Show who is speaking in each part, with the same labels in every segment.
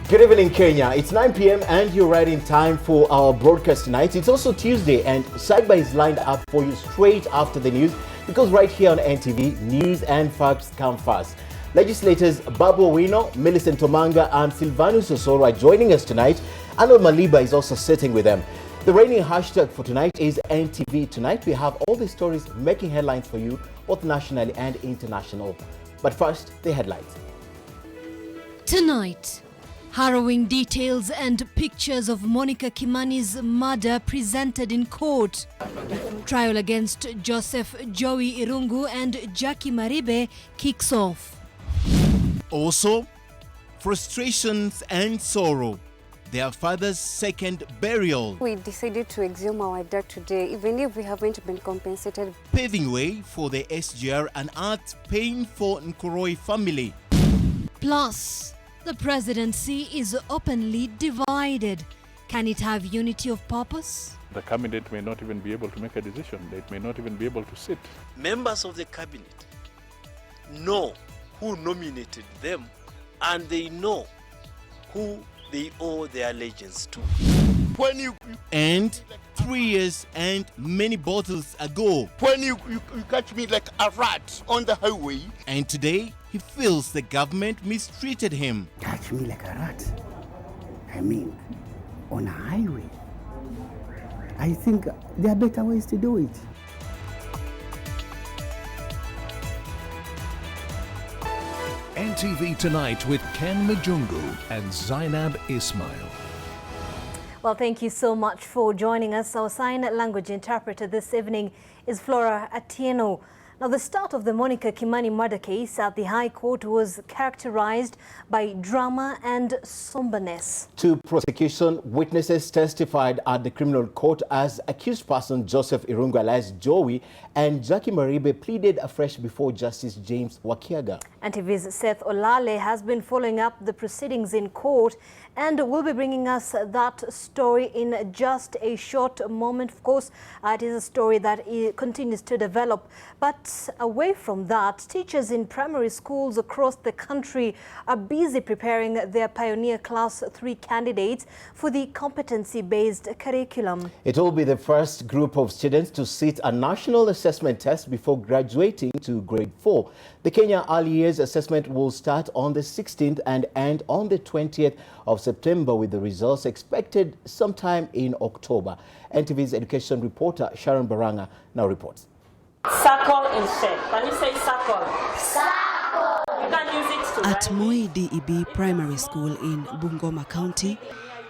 Speaker 1: Good evening, Kenya. It's 9 p.m. and you're right in time for our broadcast tonight. It's also Tuesday and Sidebar is lined up for you straight after the news because right here on NTV, news and facts come first. Legislators Babu Owino, Millicent Omanga and Silvanus Osoro are joining us tonight. Arnold Maliba is also sitting with them. The reigning hashtag for tonight is NTV. Tonight we have all the stories making headlines for you, both nationally and international. But first, the headlines.
Speaker 2: Tonight, harrowing details and pictures of Monica Kimani's murder presented in court. Trial against Joseph Joey Irungu and Jackie Maribe kicks off.
Speaker 3: Also, frustrations and sorrow. Their father's second burial.
Speaker 4: We decided to exhume our dad today, even if we haven't been compensated.
Speaker 3: Paving way for the SGR and Arts paying for Nkuroi family.
Speaker 2: Plus, the presidency is openly divided. Can it have unity of purpose?
Speaker 5: The cabinet may not even be able to make a decision. They may not even be able to sit.
Speaker 6: Members of the cabinet know who nominated them and they know who they owe their allegiance to.
Speaker 3: And 3 years and many bottles ago.
Speaker 7: When you catch me like a rat on the highway.
Speaker 3: And today, he feels the government mistreated him.
Speaker 8: Catch me like a rat? I mean, on a highway? I think there are better ways to do it.
Speaker 9: NTV Tonight with Ken Mijungu and Zeynab Ismail.
Speaker 10: Well, thank you so much for joining us. Our sign language interpreter this evening is Flora Atieno. Now, the start of the Monica Kimani murder case at the High Court was characterized by drama and somberness.
Speaker 1: Two prosecution witnesses testified at the criminal court as accused person Joseph Irungu alias Joey and Jackie Maribe pleaded afresh before Justice James Wakiaga.
Speaker 10: NTV's Seth Olale has been following up the proceedings in court and will be bringing us that story in just a short moment. Of course, it is a story that continues to develop. But away from that, teachers in primary schools across the country are busy preparing their Pioneer Class 3 candidates for the competency-based curriculum.
Speaker 1: It will be the first group of students to sit a national assessment test before graduating to grade 4. The Kenya Early Years Assessment will start on the 16th and end on the 20th of September, with the results expected sometime in October. NTV's education reporter Sharon Baranga now reports.
Speaker 11: Circle instead. Can you say circle? Circle! You can use it to
Speaker 12: At Moi DEB Primary School in Bungoma County,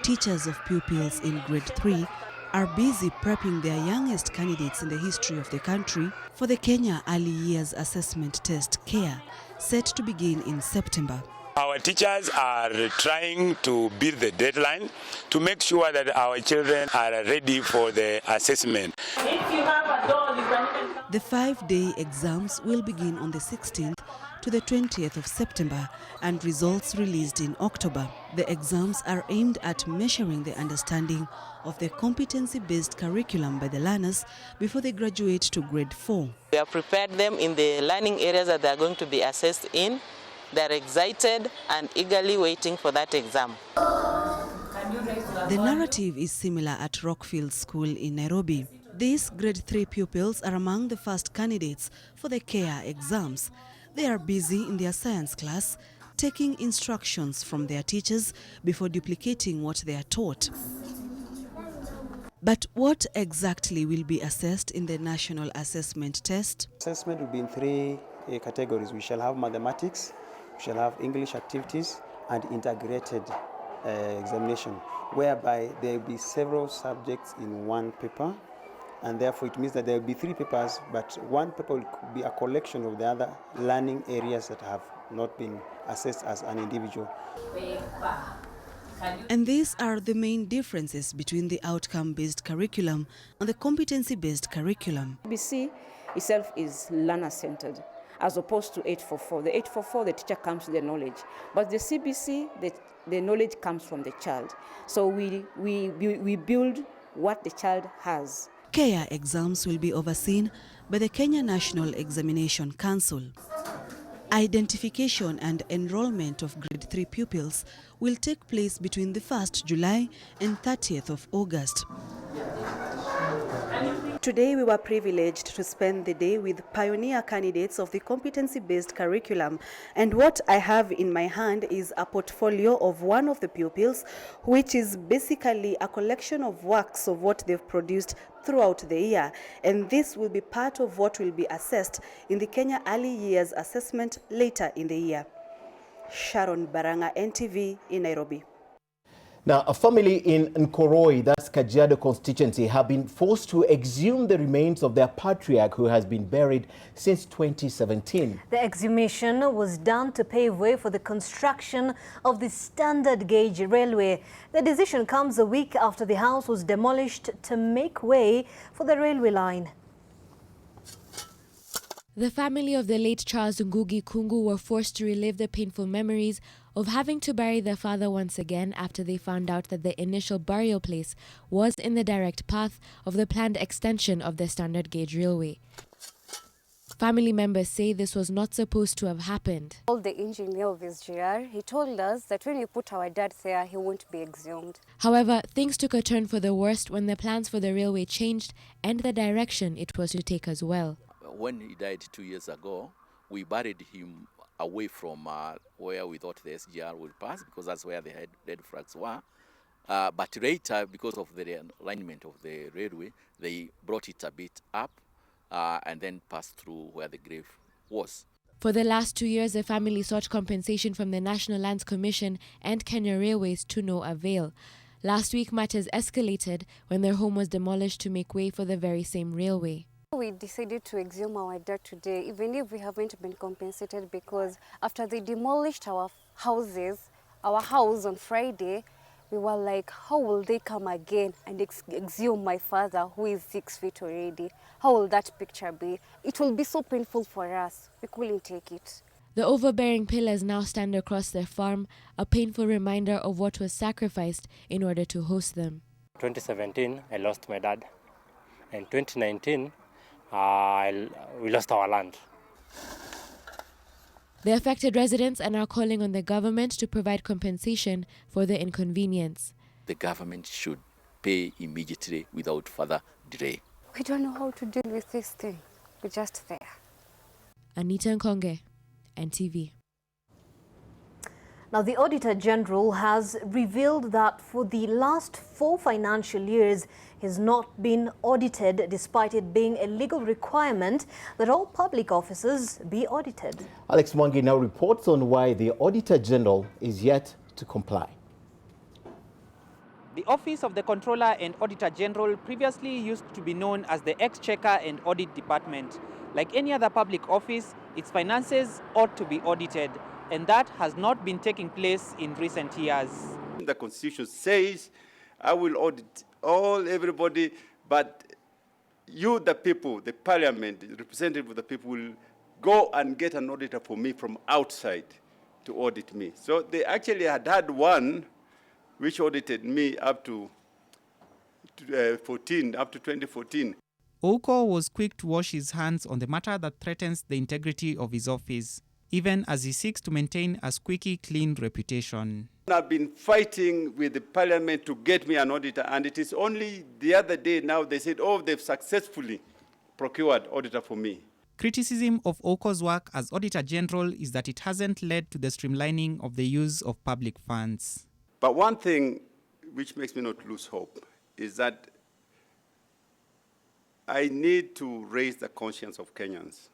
Speaker 12: teachers of pupils in grade 3 are busy prepping their youngest candidates in the history of the country for the Kenya Early Years Assessment Test (KEA), set to begin in September.
Speaker 13: Our teachers are trying to beat the deadline to make sure that our children are ready for the assessment.
Speaker 11: If you have a doll, you can even come.
Speaker 12: The 5-day exams will begin on the 16th to the 20th of September and results released in October. The exams are aimed at measuring the understanding of the competency-based curriculum by the learners before they graduate to grade 4.
Speaker 14: We have prepared them in the learning areas that they are going to be assessed in. They are excited and eagerly waiting for that exam.
Speaker 12: The narrative is similar at Rockfield School in Nairobi. These grade 3 pupils are among the first candidates for the KEA exams. They are busy in their science class, taking instructions from their teachers before duplicating what they are taught. But what exactly will be assessed in the National Assessment Test?
Speaker 15: Assessment will be in 3 categories. We shall have mathematics, we shall have English activities, and integrated examination, whereby there will be several subjects in one paper, and therefore it means that there will be 3 papers, but one paper will be a collection of the other learning areas that have not been assessed as an individual.
Speaker 12: And these are the main differences between the outcome-based curriculum and the competency-based curriculum.
Speaker 16: CBC itself is learner-centered, as opposed to 844. The 844, the teacher comes to the knowledge, but the CBC, the knowledge comes from the child. So we build what the child has.
Speaker 12: KEA exams will be overseen by the Kenya National Examination Council. Identification and enrollment of grade 3 pupils will take place between the 1st July and 30th of August. Today we were privileged to spend the day with pioneer candidates of the competency-based curriculum, and what I have in my hand is a portfolio of one of the pupils, which is basically a collection of works of what they've produced throughout the year, and this will be part of what will be assessed in the Kenya Early Years Assessment later in the year. Sharon Baranga, NTV in Nairobi.
Speaker 1: Now, a family in Nkoroi, that's Kajiado constituency, have been forced to exhume the remains of their patriarch who has been buried since 2017.
Speaker 10: The exhumation was done to pave way for the construction of the standard gauge railway. The decision comes a week after the house was demolished to make way for the railway line.
Speaker 17: The family of the late Charles Ngugi Kungu were forced to relive the painful memories of having to bury their father once again after they found out that the initial burial place was in the direct path of the planned extension of the standard gauge railway. Family members say this was not supposed to have happened.
Speaker 4: The engineer of SGR, he told us that when you put our dad there, he won't be exhumed.
Speaker 17: However, things took a turn for the worst when the plans for the railway changed and the direction it was to take as well.
Speaker 18: When he died 2 years ago, we buried him away from where we thought the SGR would pass, because that's where the dead flags were. But later, because of the alignment of the railway, they brought it a bit up and then passed through where the grave was.
Speaker 17: For the last 2 years, the family sought compensation from the National Lands Commission and Kenya Railways to no avail. Last week, matters escalated when their home was demolished to make way for the very same railway.
Speaker 4: We decided to exhume our dad today, even if we haven't been compensated, because after they demolished our house on Friday, we were like, how will they come again and exhume my father who is 6 feet already? How will that picture be? It will be so painful for us. We couldn't take it.
Speaker 17: The overbearing pillars now stand across their farm, a painful reminder of what was sacrificed in order to host them.
Speaker 19: 2017, I lost my dad. In 2019, we lost our land.
Speaker 17: The affected residents are now calling on the government to provide compensation for the inconvenience.
Speaker 18: The government should pay immediately without further delay.
Speaker 4: We don't know how to deal with this thing. We're just there.
Speaker 17: Anita Nkonge, NTV.
Speaker 10: Now, the Auditor General has revealed that for the last 4 financial years, he has not been audited, despite it being a legal requirement that all public officers be audited.
Speaker 1: Alex Mwangi now reports on why the Auditor General is yet to comply.
Speaker 20: The Office of the Controller and Auditor General previously used to be known as the Exchequer and Audit Department. Like any other public office, its finances ought to be audited, and that has not been taking place in recent years.
Speaker 21: The Constitution says, I will audit everybody, but you, the people, the Parliament, the representative of the people, will go and get an auditor for me from outside to audit me. So they actually had one which audited me up to 2014.
Speaker 20: Ouko was quick to wash his hands on the matter that threatens the integrity of his office, even as he seeks to maintain a squeaky clean reputation.
Speaker 21: I've been fighting with the Parliament to get me an auditor, and it is only the other day now they said, oh, they've successfully procured auditor for me.
Speaker 20: Criticism of Ouko's work as Auditor General is that it hasn't led to the streamlining of the use of public funds.
Speaker 21: But one thing which makes me not lose hope is that I need to raise the conscience of Kenyans.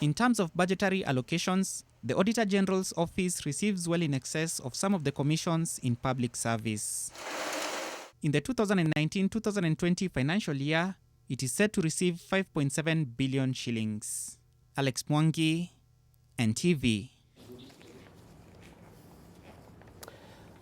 Speaker 20: In terms of budgetary allocations, the Auditor General's office receives well in excess of some of the commissions in public service. In the 2019-2020 financial year, it is said to receive 5.7 billion shillings. Alex Mwangi, NTV.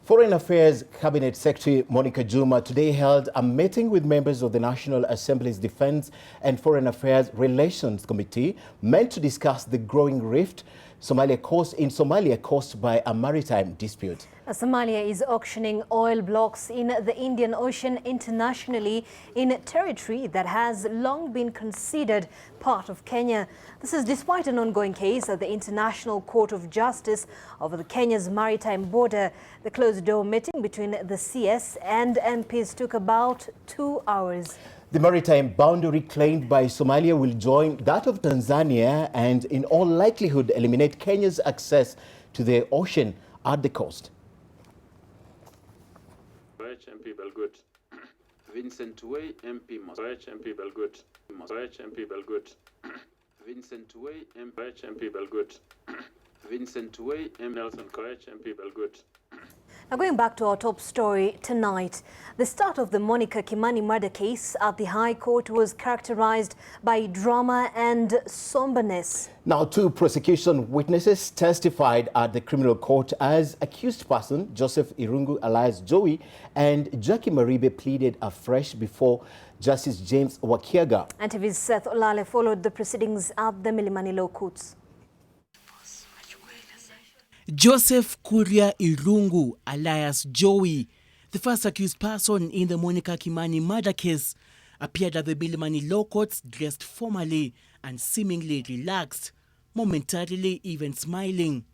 Speaker 1: Foreign Affairs Cabinet Secretary Monica Juma today held a meeting with members of the National Assembly's Defense and Foreign Affairs Relations Committee meant to discuss the growing rift in Somalia caused by a maritime dispute.
Speaker 10: Somalia is auctioning oil blocks in the Indian Ocean internationally in territory that has long been considered part of Kenya. This is despite an ongoing case at the International Court of Justice over the Kenya's maritime border. The closed-door meeting between the CS and MPs took about 2 hours.
Speaker 1: The maritime boundary claimed by Somalia will join that of Tanzania and in all likelihood eliminate Kenya's access to the ocean at the coast.
Speaker 2: MP Belgood. Vincent Way, MP Moswich, MP Belgood. Moswich, MP Belgood. Vincent Way, MP Belgood. Vincent Way, M. Nelson Koech, MP Belgood.
Speaker 10: Now going back to our top story tonight, the start of the Monica Kimani murder case at the High Court was characterized by drama and somberness.
Speaker 1: Now, 2 prosecution witnesses testified at the criminal court as accused person Joseph Irungu alias Joey and Jackie Maribe pleaded afresh before Justice James Wakiaga.
Speaker 10: NTV's Seth Olale followed the proceedings at the Milimani Law Courts.
Speaker 22: Joseph Kuria Irungu, alias Joey, the first accused person in the Monica Kimani murder case, appeared at the Milimani Law Courts dressed formally and seemingly relaxed, momentarily even smiling.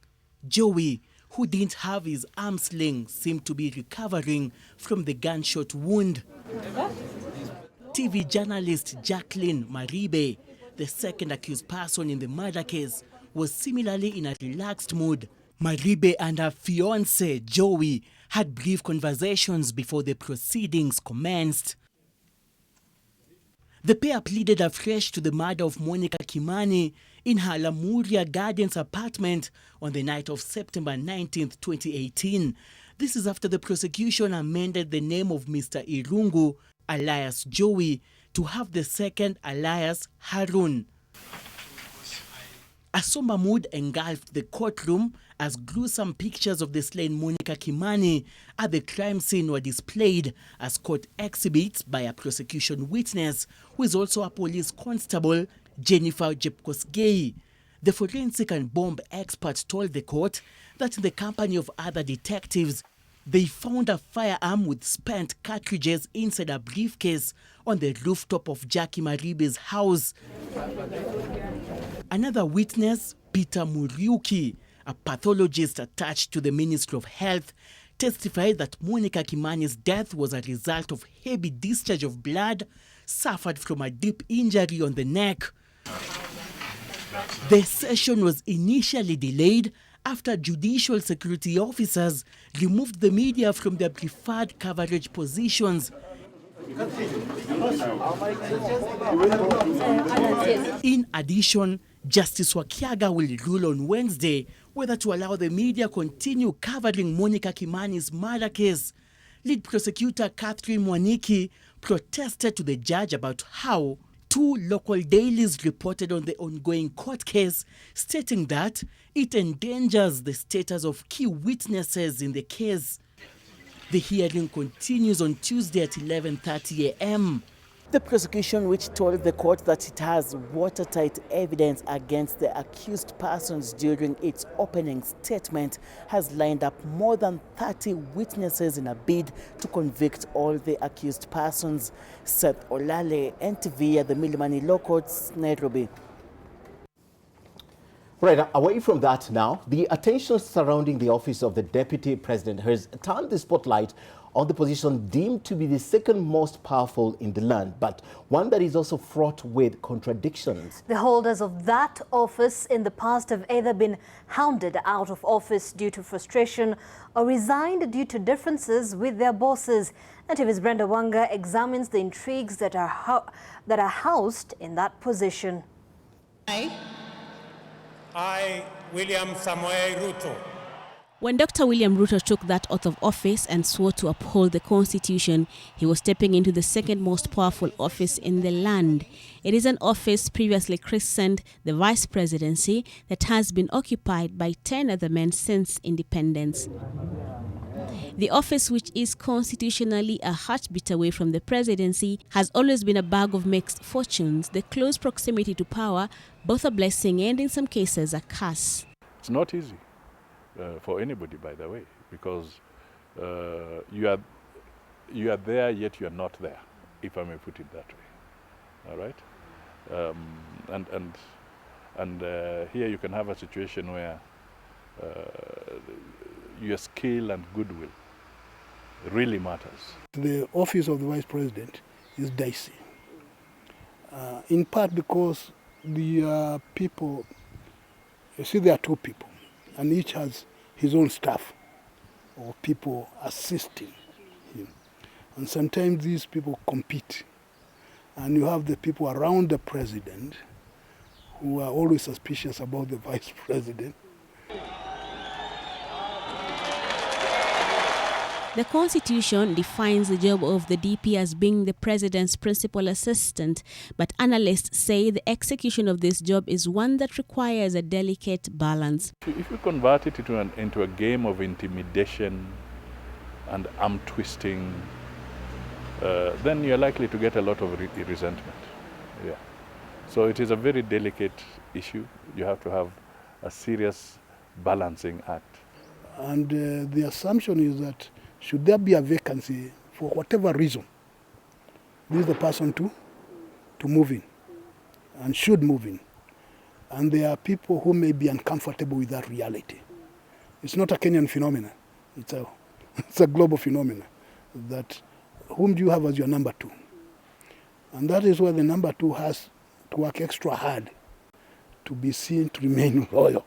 Speaker 22: Joey, who didn't have his arm sling, seemed to be recovering from the gunshot wound. TV journalist Jacqueline Maribe, the second accused person in the murder case, was similarly in a relaxed mood. Maribe and her fiancé, Joey, had brief conversations before the proceedings commenced. The pair pleaded afresh to the murder of Monica Kimani in her Lamuria Gardens apartment on the night of September 19, 2018. This is after the prosecution amended the name of Mr. Irungu, alias Joey, to have the second alias Harun. A somber mood engulfed the courtroom as gruesome pictures of the slain Monica Kimani at the crime scene were displayed as court exhibits by a prosecution witness who is also a police constable, Jennifer Jepkosgei. The forensic and bomb expert told the court that in the company of other detectives, they found a firearm with spent cartridges inside a briefcase on the rooftop of Jackie Maribe's house. Another witness, Peter Muriuki, a pathologist attached to the Ministry of Health, testified that Monica Kimani's death was a result of heavy discharge of blood suffered from a deep injury on the neck. The session was initially delayed after judicial security officers removed the media from their preferred coverage positions. In addition, Justice Wakiaga will rule on Wednesday whether to allow the media continue covering Monica Kimani's murder case. Lead prosecutor Catherine Mwaniki protested to the judge about how 2 local dailies reported on the ongoing court case, stating that it endangers the status of key witnesses in the case. The hearing continues on Tuesday at 11:30 a.m. The prosecution, which told the court that it has watertight evidence against the accused persons during its opening statement, has lined up more than 30 witnesses in a bid to convict all the accused persons. Seth Olale, NTV at the Milimani Law Courts, Nairobi.
Speaker 1: Right, away from that now, the attention surrounding the office of the Deputy President has turned the spotlight on the position deemed to be the second most powerful in the land, but one that is also fraught with contradictions.
Speaker 10: The holders of that office in the past have either been hounded out of office due to frustration or resigned due to differences with their bosses. NTV's Brenda Wanga examines the intrigues that are housed in that position.
Speaker 23: I, William Samoei Ruto.
Speaker 24: When Dr. William Ruto took that oath of office and swore to uphold the Constitution, he was stepping into the second most powerful office in the land. It is an office previously christened the Vice Presidency that has been occupied by 10 other men since independence. The office, which is constitutionally a heartbeat away from the presidency, has always been a bag of mixed fortunes. The close proximity to power, both a blessing and in some cases a curse.
Speaker 5: It's not easy for anybody, by the way, because you are there, yet you are not there, if I may put it that way. All right, and here you can have a situation where your skill and goodwill really matters.
Speaker 3: The office of the Vice President is dicey, in part because the people, you see there are two people, and each has his own staff or people assisting him. And sometimes these people compete. And you have the people around the president who are always suspicious about the vice president.
Speaker 24: The Constitution defines the job of the DP as being the President's principal assistant, but analysts say the execution of this job is one that requires a delicate balance.
Speaker 5: If you convert it into a game of intimidation and arm twisting, then you're likely to get a lot of resentment. Yeah. So it is a very delicate issue. You have to have a serious balancing act.
Speaker 3: And the assumption is that should there be a vacancy for whatever reason, this is the person to move in and should move in. And there are people who may be uncomfortable with that reality. It's not a Kenyan phenomenon. It's a global phenomenon that whom do you have as your number two? And that is where the number two has to work extra hard to be seen to remain loyal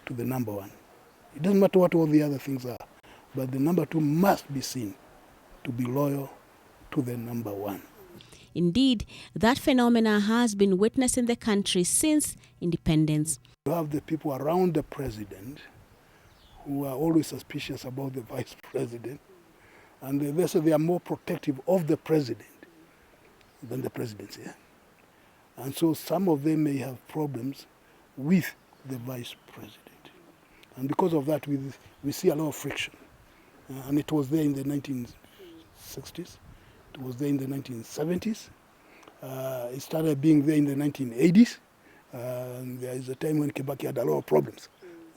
Speaker 3: to the number one. It doesn't matter what all the other things are, but the number two must be seen to be loyal to the number one.
Speaker 24: Indeed, that phenomena has been witnessed in the country since independence.
Speaker 3: You have the people around the president who are always suspicious about the vice president, and they say they are more protective of the president than the presidency. Yeah? And so some of them may have problems with the vice president. And because of that, we see a lot of friction. And it was there in the 1960s. It was there in the 1970s. It started being there in the 1980s. And there is a time when Kibaki had a lot of problems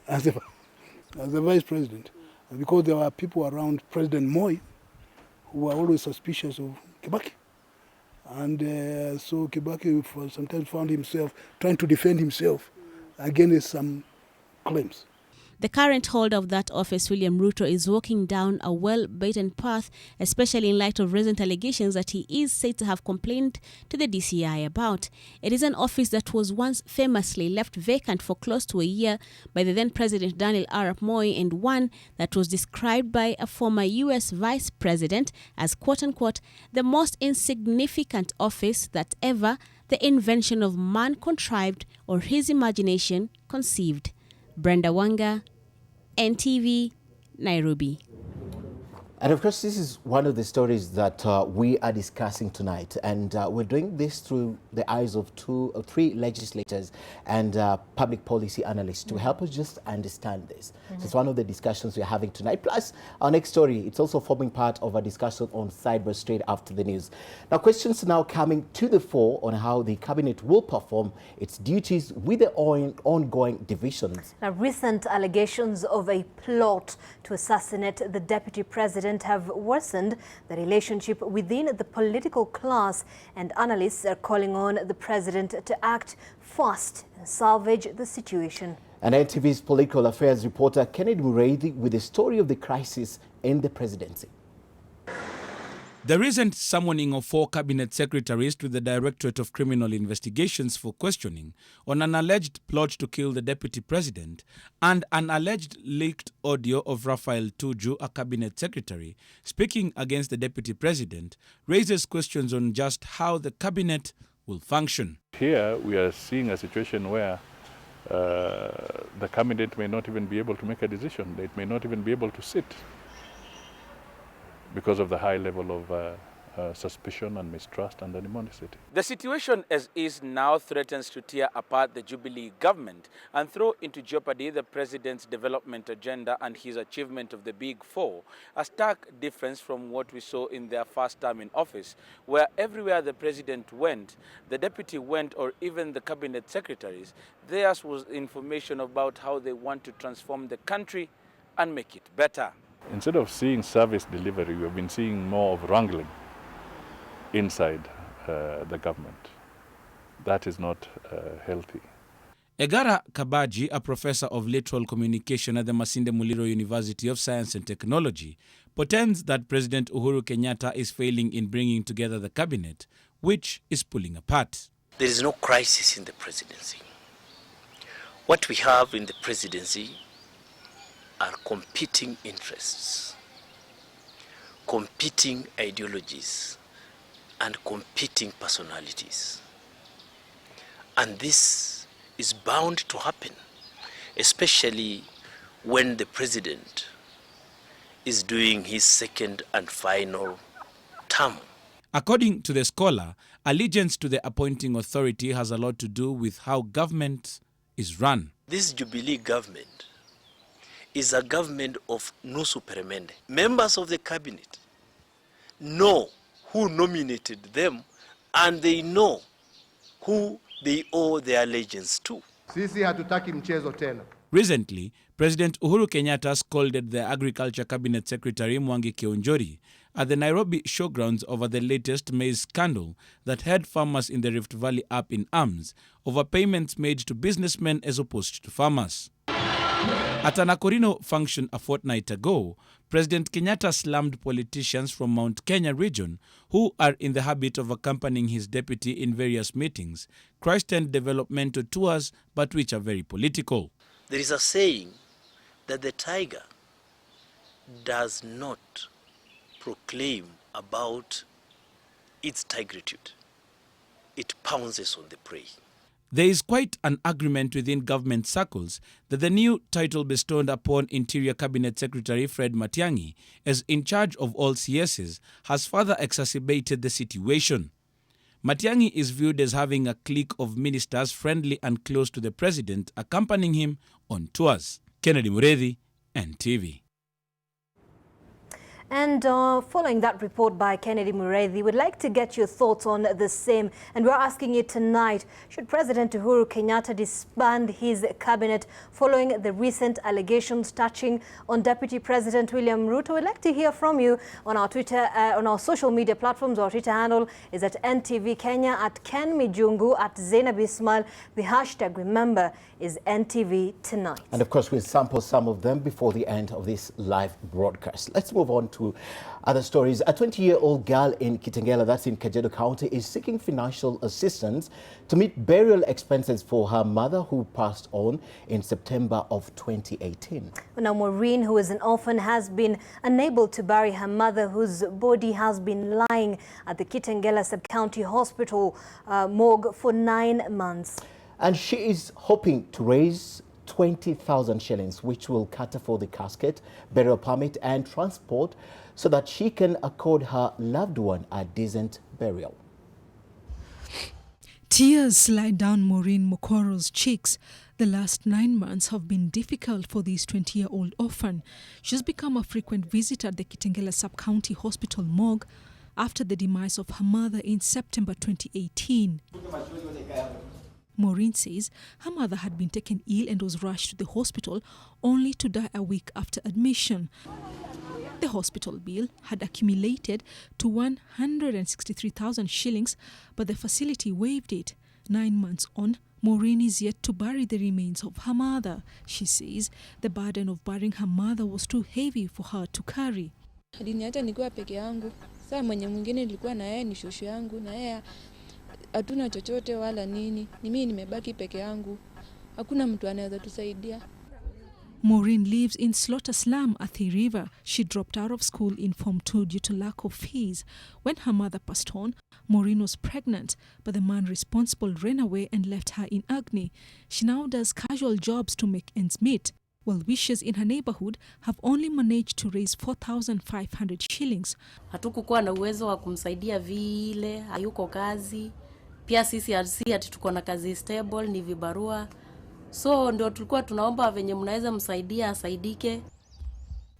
Speaker 3: as the vice president. And because there were people around President Moi who were always suspicious of Kibaki. And so Kibaki sometimes found himself trying to defend himself against some claims.
Speaker 24: The current holder of that office, William Ruto, is walking down a well-beaten path, especially in light of recent allegations that he is said to have complained to the DCI about. It is an office that was once famously left vacant for close to a year by the then President Daniel Arap Moi, and one that was described by a former US Vice President as, quote-unquote, the most insignificant office that ever the invention of man contrived or his imagination conceived. Brenda Wanga, NTV, Nairobi.
Speaker 1: And of course, this is one of the stories that we are discussing tonight. And we're doing this through the eyes of three legislators and public policy analysts to help us just understand this. So it's one of the discussions we're having tonight. Plus, our next story, it's also forming part of a discussion on Cyber straight after the news. Now, questions now coming to the fore on how the cabinet will perform its duties with the ongoing divisions.
Speaker 10: Now, recent allegations of a plot to assassinate the deputy president have worsened the relationship within the political class, and analysts are calling on the president to act fast and salvage the situation.
Speaker 1: And NTV's political affairs reporter Kennedy Muredi with the story of the crisis in the presidency.
Speaker 6: The recent summoning of 4 cabinet secretaries to the Directorate of Criminal Investigations for questioning on an alleged plot to kill the deputy president and an alleged leaked audio of Raphael Tuju, a cabinet secretary, speaking against the deputy president, raises questions on just how the cabinet will function.
Speaker 5: Here we are seeing a situation where the cabinet may not even be able to make a decision. It may not even be able to sit, because of the high level of suspicion and mistrust and animosity.
Speaker 6: The situation as is now threatens to tear apart the Jubilee government and throw into jeopardy the president's development agenda and his achievement of the Big Four, a stark difference from what we saw in their first term in office, where everywhere the president went, the deputy went, or even the cabinet secretaries, theirs was information about how they want to transform the country and make it better.
Speaker 5: Instead of seeing service delivery, we've been seeing more of wrangling inside the government. That is not healthy.
Speaker 6: Egara Kabaji, a professor of literal communication at the Masinde Muliro University of Science and Technology, portends that President Uhuru Kenyatta is failing in bringing together the cabinet, which is pulling apart.
Speaker 7: There is no crisis in the presidency. What we have in the presidency are competing interests, competing ideologies, and competing personalities. And this is bound to happen, especially when the president is doing his second and final term.
Speaker 6: According to the scholar, allegiance to the appointing authority has a lot to do with how government is run.
Speaker 7: This Jubilee government is a government of nusu peremende. Members of the cabinet know who nominated them and they know who they owe their allegiance to.
Speaker 8: Sisi hatutaki mchezo tena.
Speaker 6: Recently, President Uhuru Kenyatta scolded the Agriculture Cabinet Secretary Mwangi Kionjori at the Nairobi showgrounds over the latest maize scandal that had farmers in the Rift Valley up in arms over payments made to businessmen as opposed to farmers. At an Akorino function a fortnight ago, President Kenyatta slammed politicians from Mount Kenya region who are in the habit of accompanying his deputy in various meetings, Christ-end developmental tours, but which are very political.
Speaker 7: There is a saying that the tiger does not proclaim about its tigritude. It pounces on the prey.
Speaker 6: There is quite an agreement within government circles that the new title bestowed upon Interior Cabinet Secretary Fred Matiang'i as in charge of all CSs has further exacerbated the situation. Matiang'i is viewed as having a clique of ministers friendly and close to the president accompanying him on tours. Kennedy Mureithi, NTV.
Speaker 10: And following that report by Kennedy Mureithi, we'd like to get your thoughts on the same. And we're asking you tonight, should President Uhuru Kenyatta disband his cabinet following the recent allegations touching on Deputy President William Ruto? We'd like to hear from you on our Twitter, on our social media platforms. Our Twitter handle is at NTV Kenya, at Ken Mijungu, at Zeynab Ismail. The hashtag, remember, is NTV Tonight.
Speaker 1: And of course, we'll sample some of them before the end of this live broadcast. Let's move on to other stories. A 20-year-old girl in Kitengela, that's in Kajiado County, is seeking financial assistance to meet burial expenses for her mother who passed on in September of 2018.
Speaker 10: Now, Maureen, who is an orphan, has been unable to bury her mother, whose body has been lying at the Kitengela Sub-County Hospital morgue for 9 months.
Speaker 1: And she is hoping to raise 20,000 shillings, which will cater for the casket, burial permit and transport so that she can accord her loved one a decent burial.
Speaker 9: Tears slide down Maureen Mokoro's cheeks. The last 9 months have been difficult for this 20-year-old orphan. She's become a frequent visitor at the Kitengela Sub-County Hospital morgue after the demise of her mother in September 2018. Maureen says her mother had been taken ill and was rushed to the hospital only to die a week after admission. The hospital bill had accumulated to 163,000 shillings, but the facility waived it. 9 months on, Maureen is yet to bury the remains of her mother. She says the burden of burying her mother was too heavy for her to carry.
Speaker 13: Aliniacha nikiwa peke yangu. Sasa mwenye mwingine nilikuwa na yeye ni shosho yangu, na yeye hatuna chochote wala nini. Ni mimi nimebaki peke yangu. Hakuna mtu anaweza tusaidia.
Speaker 9: Maureen lives in Slaughter Slum, Athi River. She dropped out of school in Form 2 due to lack of fees. When her mother passed on, Maureen was pregnant, but the man responsible ran away and left her in agony. She now does casual jobs to make ends meet. Well-wishers in her neighborhood have only managed to raise 4,500 shillings.
Speaker 25: Hatukukuwa na uwezo wa kumsaidia vile, hayuko kazi. Pia sisi ati tuko na kazi stable, ni vibarua. So ndio tulikuwa tunaomba venye mnaweza msaidia asaidike.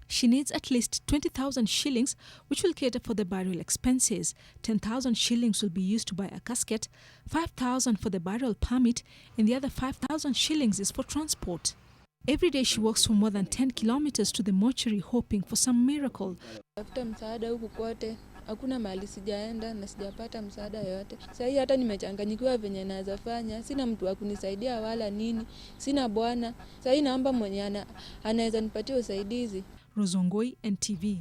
Speaker 9: She needs at least 20,000 shillings, which will cater for the burial expenses. 10,000 shillings will be used to buy a casket, 5,000 for the burial permit, and the other 5,000 shillings is for transport. Every day she walks for more than 10 kilometers to the mortuary hoping for some miracle.
Speaker 13: Tafuta msaada huku kote, hakuna mahali sijaenda na sijapata msaada yoyote. Sasa hii hata nimechanganyikiwa venye naweza fanya, sina mtu wa kunisaidia wala nini, sina bwana. Sasa hii naomba mwenye anaweza nipatia usaidizi.
Speaker 9: Rozongoi, NTV.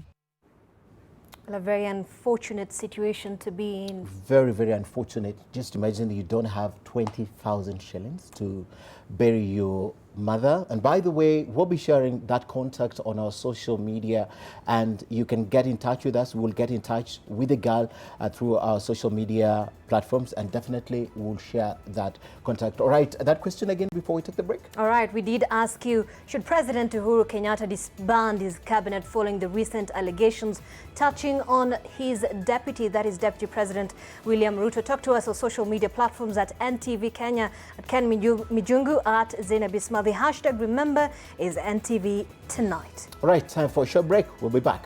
Speaker 10: A very unfortunate situation to be in.
Speaker 1: Very, very unfortunate. Just imagine you don't have 20,000 shillings to bury your mother. And by the way, we'll be sharing that contact on our social media, and you can get in touch with us. We'll get in touch with the girl through our social media platforms, and definitely we'll share that contact. All right, that question again before we take the break.
Speaker 10: All right, we did ask you, should President Uhuru Kenyatta disband his cabinet following the recent allegations touching on his deputy, that is Deputy President William Ruto? Talk to us on social media platforms at NTV Kenya, at Ken Mijungu, at Zeynab Ismail. The hashtag, remember, is NTV Tonight.
Speaker 1: All right, time for a short break. We'll be back.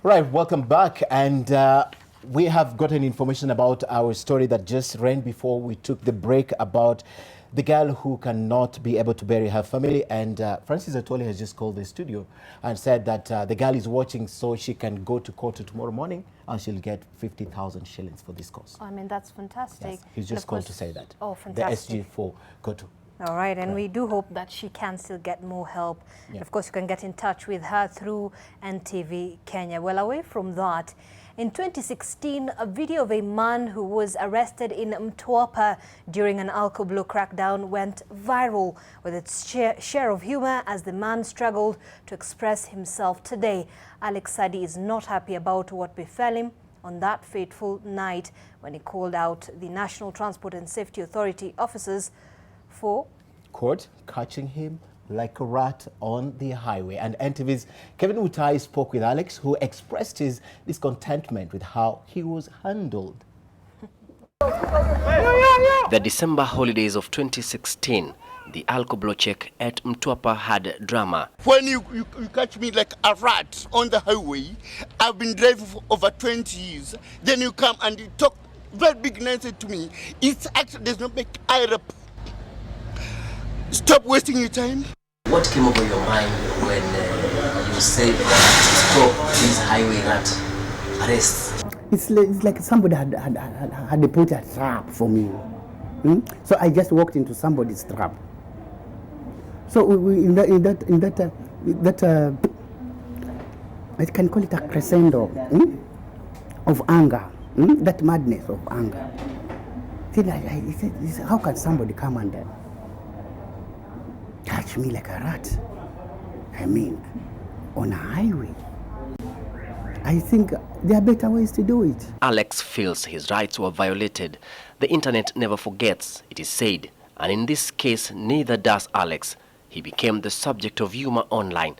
Speaker 1: Right, welcome back. And we have gotten information about our story that just ran before we took the break about the girl who cannot be able to bury her family. And Francis Atoli has just called the studio and said that the girl is watching so she can go to court tomorrow morning and she'll get 50,000 shillings for this cause.
Speaker 10: I mean, that's fantastic.
Speaker 1: Yes, he's just called to say that.
Speaker 10: Oh, fantastic.
Speaker 1: The SG4 Kotu.
Speaker 10: All right, and we do hope that she can still get more help.
Speaker 1: Yeah.
Speaker 10: Of course, you can get in touch with her through NTV Kenya. Well, away from that, in 2016, a video of a man who was arrested in Mtwapa during an alco-blue crackdown went viral with its share of humor as the man struggled to express himself today. Alex Sadi is not happy about what befell him on that fateful night when he called out the National Transport and Safety Authority officers for
Speaker 1: court catching him like a rat on the highway. And NTV's Kevin Mutai spoke with Alex, who expressed his discontentment with how he was handled.
Speaker 11: The December holidays of 2016, the alcohol check at Mtwapa had drama.
Speaker 12: When you catch me like a rat on the highway, I've been driving for over 20 years, then you come and you talk very big nonsense to me. It's actually does not make eye up. Stop wasting your time.
Speaker 11: What came over your mind when you said stop these highway rat arrests?
Speaker 14: It's like somebody had put a trap for me. So I just walked into somebody's trap. So in that I can call it a crescendo of anger, that madness of anger. Then I said, how can somebody come and touch me like a rat? I mean, on a highway. I think there are better ways to do it.
Speaker 11: Alex feels his rights were violated. The internet never forgets, it is said. And in this case, neither does Alex. He became the subject of humor online.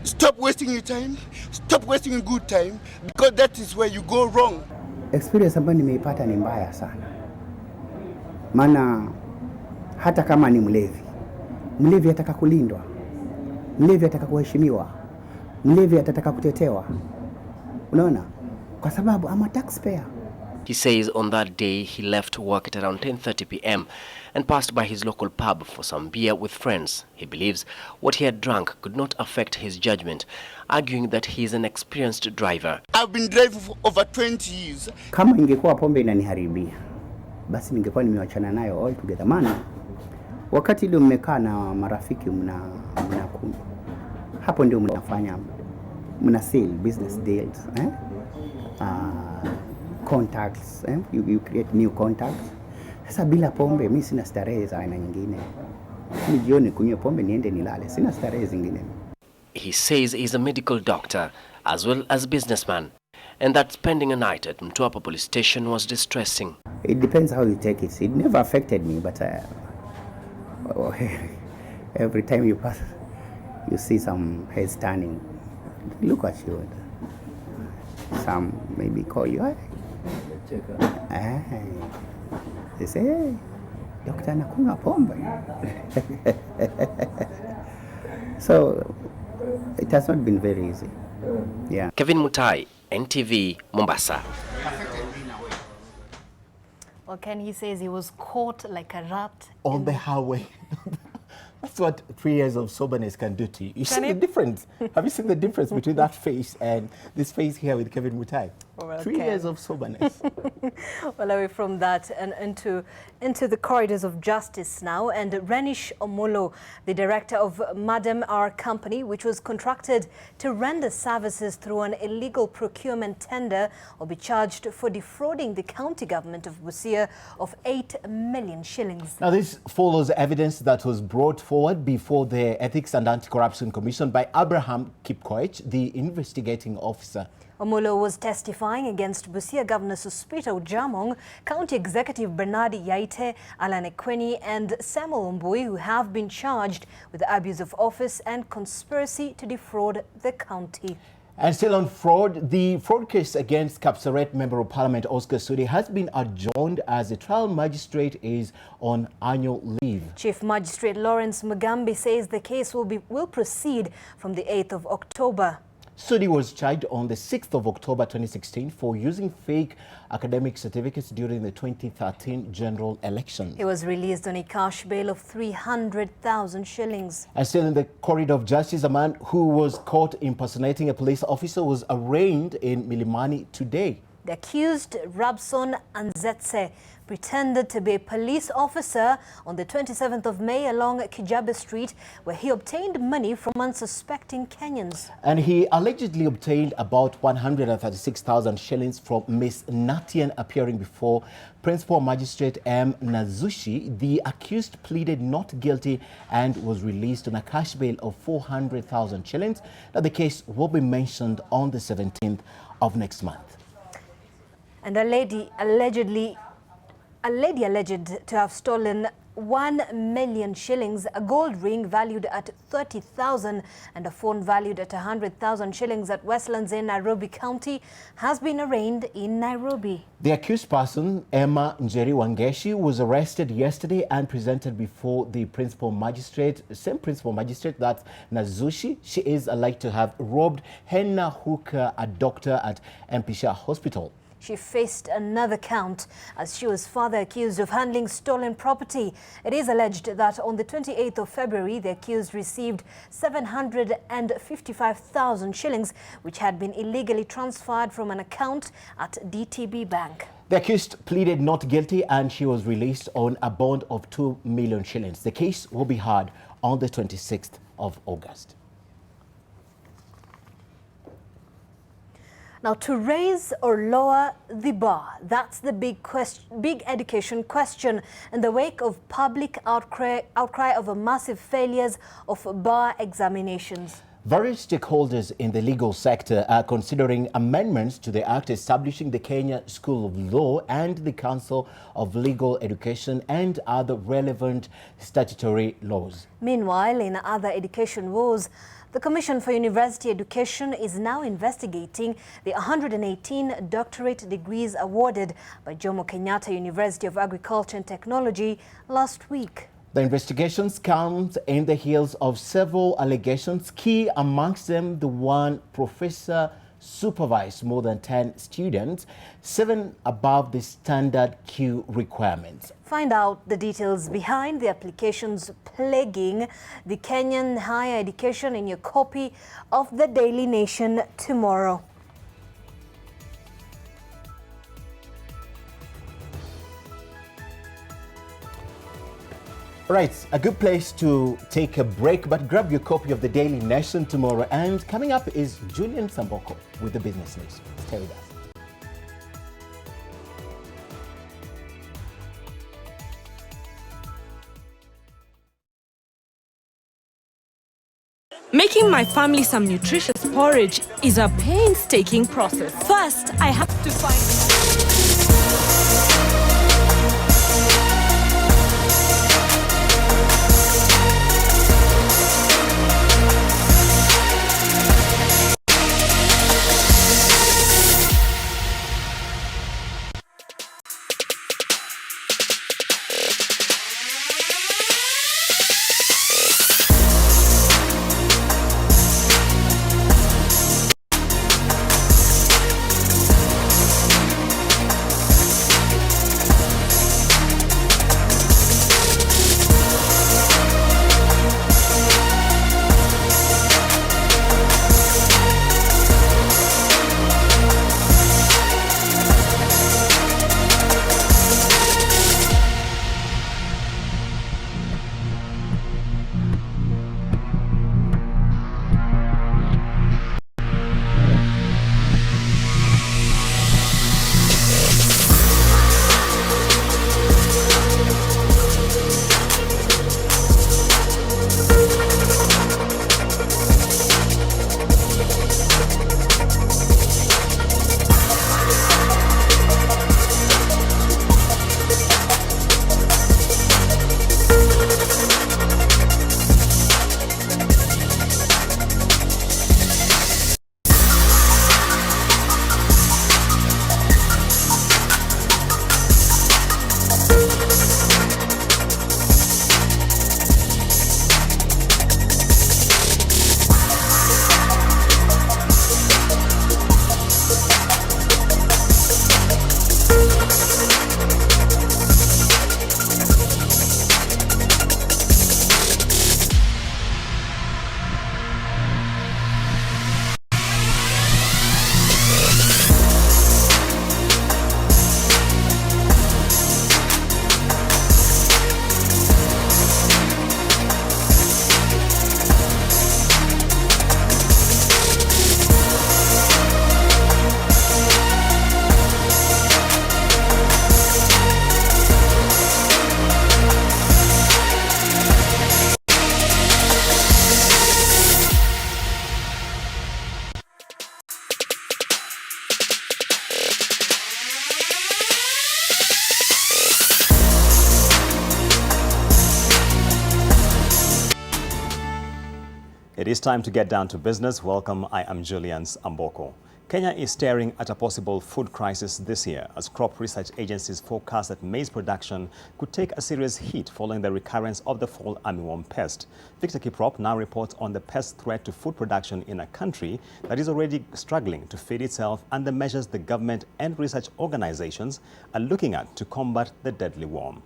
Speaker 12: Stop wasting your time. Stop wasting your good time, because that is where you go wrong.
Speaker 14: Experience ambayo nimeipata ni mbaya sana. Maana hata kama ni mlevi ataka kulindwa, mlevi ataka kuheshimiwa, mlevi atataka kutetewa. Unaona? Kwa sababu I'm a taxpayer.
Speaker 11: He says on that day he left work at around 10:30 p.m. and passed by his local pub for some beer with friends. He believes what he had drunk could not affect his judgment, arguing that he is an experienced driver.
Speaker 12: I've been driving for over 20 years.
Speaker 14: Kama ingekuwa pombe inaniharibia, basi ningekuwa nimewachana nayo all together. Maana wakati ile mmekaa na marafiki mnakunywa, hapo ndio mnafanya sell business deals, contacts, you create new contacts. Sasa bila pombe mimi sina starehe za aina nyingine. Mimi jioni kunywa pombe niende nilale, sina starehe zingine.
Speaker 11: He says he's a medical doctor as well as businessman, and that spending a night at Mtwapa police station was distressing.
Speaker 14: It depends how you take it. It never affected me, but every time you pass, you see some heads turning. Look at you. Some maybe call you. They say, hey, Doctor anakunywa pombe. So it has not been very easy. Yeah.
Speaker 11: Kevin Mutai, NTV, Mombasa.
Speaker 10: Well, Ken, he says he was caught like a rat
Speaker 1: on the highway. That's what 3 years of soberness can do to you. You see the difference? Have you seen the difference between that face and this face here with Kevin Mutai? Well, 3 years of soberness.
Speaker 10: Well, away from that and into the corridors of justice now. And Renish Omolo, the director of Madam R Company, which was contracted to render services through an illegal procurement tender, will be charged for defrauding the county government of Busia of 8 million shillings.
Speaker 1: Now, this follows evidence that was brought forward before the Ethics and Anti-Corruption Commission by Abraham Kipkoech, the investigating officer.
Speaker 10: Omolo was testifying against Busia Governor Sospita Ujamong, County Executive Bernard Yaite, Alan Ekweni and Samuel Mbui, who have been charged with abuse of office and conspiracy to defraud the county.
Speaker 1: And still on fraud, the fraud case against Kapsaret Member of Parliament Oscar Sudi has been adjourned as the trial magistrate is on annual leave.
Speaker 10: Chief Magistrate Lawrence Mugambi says the case will proceed from the 8th of October.
Speaker 1: Sudi was charged on the 6th of October 2016 for using fake academic certificates during the 2013 general election.
Speaker 10: He was released on a cash bail of 300,000 shillings.
Speaker 1: And still in the corridor of justice, a man who was caught impersonating a police officer was arraigned in Milimani today.
Speaker 10: The accused, Rabson Anzetse, pretended to be a police officer on the 27th of May along Kijabe Street, where he obtained money from unsuspecting Kenyans.
Speaker 1: And he allegedly obtained about 136,000 shillings from Miss Natian appearing before Principal Magistrate M. Nazushi. The accused pleaded not guilty and was released on a cash bail of 400,000 shillings. Now, the case will be mentioned on the 17th of next month.
Speaker 10: And a lady alleged to have stolen 1 million shillings, a gold ring valued at 30,000 and a phone valued at 100,000 shillings at Westlands in Nairobi County has been arraigned in Nairobi.
Speaker 1: The accused person, Emma Njeri Wangeshi, was arrested yesterday and presented before the principal magistrate, same principal magistrate, that's Nazushi. She is alleged to have robbed Henna Hooker, a doctor at Mpisha Hospital.
Speaker 10: She faced another count as she was further accused of handling stolen property. It is alleged that on the 28th of February, the accused received 755,000 shillings, which had been illegally transferred from an account at DTB Bank.
Speaker 1: The accused pleaded not guilty and she was released on a bond of 2 million shillings. The case will be heard on the 26th of August.
Speaker 10: Now, to raise or lower the bar, that's the big education question in the wake of public outcry over massive failures of bar examinations.
Speaker 1: Various stakeholders in the legal sector are considering amendments to the Act establishing the Kenya School of Law and the Council of Legal Education and other relevant statutory laws.
Speaker 10: Meanwhile, in other education woes, the Commission for University Education is now investigating the 118 doctorate degrees awarded by Jomo Kenyatta University of Agriculture and Technology last week.
Speaker 1: The investigations come in the heels of several allegations, key amongst them the one professor supervised more than 10 students, 7 above the standard Q requirements.
Speaker 10: Find out the details behind the applications plaguing the Kenyan higher education in your copy of the Daily Nation tomorrow.
Speaker 1: Right, a good place to take a break, but grab your copy of the Daily Nation tomorrow. And coming up is Julian Samboko with the business news. Stay with us.
Speaker 4: Making my family some nutritious porridge is a painstaking process. First, I have to find...
Speaker 15: It is time to get down to business. Welcome, I am Julian Amboko. Kenya is staring at a possible food crisis this year as crop research agencies forecast that maize production could take a serious hit following the recurrence of the fall armyworm pest. Victor Kiprop now reports on the pest threat to food production in a country that is already struggling to feed itself and the measures the government and research organizations are looking at to combat the deadly worm.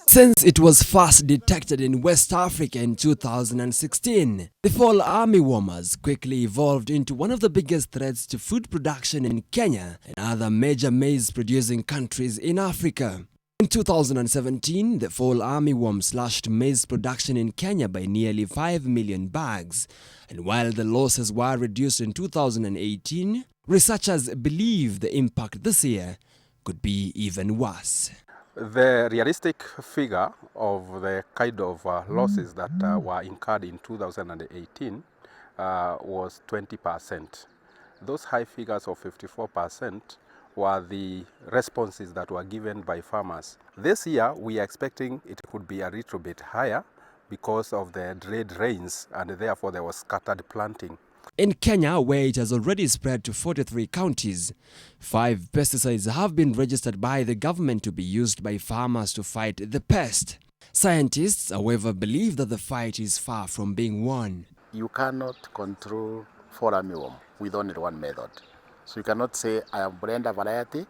Speaker 16: Since it was first detected in West Africa in 2016, the fall armyworm has quickly evolved into one of the biggest threats to food production in Kenya and other major maize-producing countries in Africa. In 2017, the fall armyworm slashed maize production in Kenya by nearly 5 million bags, and while the losses were reduced in 2018, researchers believe the impact this year could be even worse.
Speaker 17: The realistic figure of the kind of losses that were incurred in 2018 was 20%. Those high figures of 54% were the responses that were given by farmers. This year, we are expecting it could be a little bit higher because of the delayed rains, and therefore there was scattered planting.
Speaker 16: In Kenya, where it has already spread to 43 counties, 5 pesticides have been registered by the government to be used by farmers to fight the pest. Scientists, however, believe that the fight is far from being won.
Speaker 18: You cannot control fall armyworm with only one method. So you cannot say, I have blend a variety